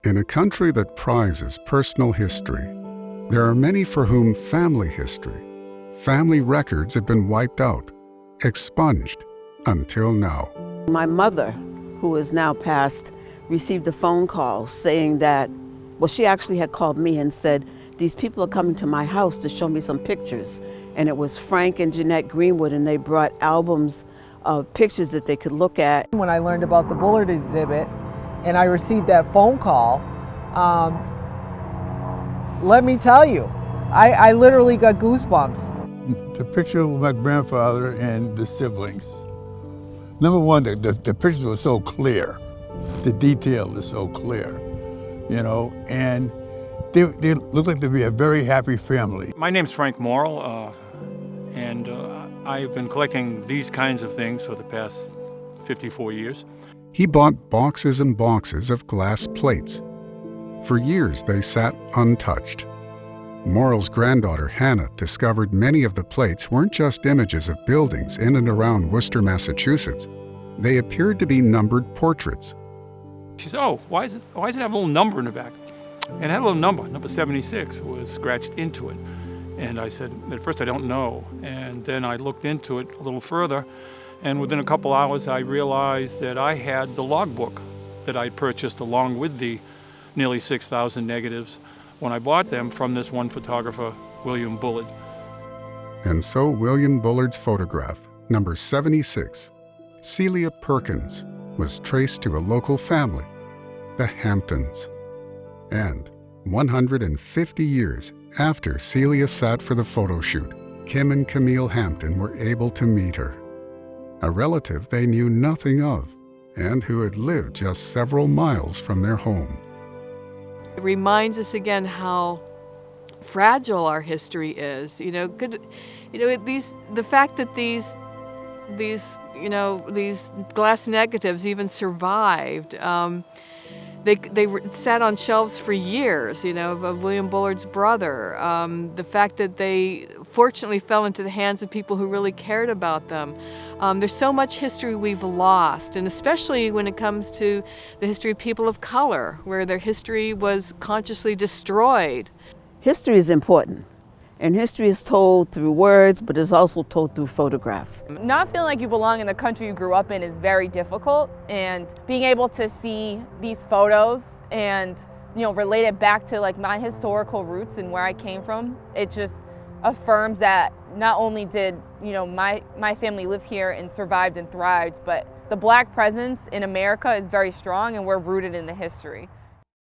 In a country that prizes personal history, there are many for whom family history, family records have been wiped out, expunged, until now. My mother, who is now passed, received a phone call saying that, well, she actually had called me and said, these people are coming to my house to show me some pictures. And it was Frank and Jeanette Greenwood, and they brought albums of pictures that they could look at. When I learned about the Bullard exhibit and I received that phone call, let me tell you, I literally got goosebumps. The picture of my grandfather and the siblings. Number one, the pictures were so clear. The detail is so clear, you know, and they look like to be a very happy family. My name's Frank Morrill, and I've been collecting these kinds of things for the past 54 years. He bought boxes and boxes of glass plates. For years, they sat untouched. Morrill's granddaughter, Hannah, discovered many of the plates weren't just images of buildings in and around Worcester, Massachusetts. They appeared to be numbered portraits. She said, oh, why does it have a little number in the back? And it had a little number 76 was scratched into it. And I said, at first I don't know. And then I looked into it a little further, and within a couple hours I realized that I had the logbook that I'd purchased along with the nearly 6,000 negatives when I bought them from this one photographer, William Bullard. And so William Bullard's photograph, number 76, Celia Perkins, was traced to a local family, the Hamptons. And 150 years after Celia sat for the photo shoot, Kim and Camille Hampton were able to meet her, a relative they knew nothing of and who had lived just several miles from their home. It reminds us again how fragile our history is. The fact that these glass negatives even survived. They sat on shelves for years, of William Bullard's brother. The fact that they fortunately fell into the hands of people who really cared about them. There's so much history we've lost, and especially when it comes to the history of people of color, where their history was consciously destroyed. History is important, and history is told through words, but it's also told through photographs. Not feeling like you belong in the country you grew up in is very difficult, and being able to see these photos and relate it back to like my historical roots and where I came from, it just affirms that not only did my family live here and survived and thrived, but the Black presence in America is very strong, and we're rooted in the history.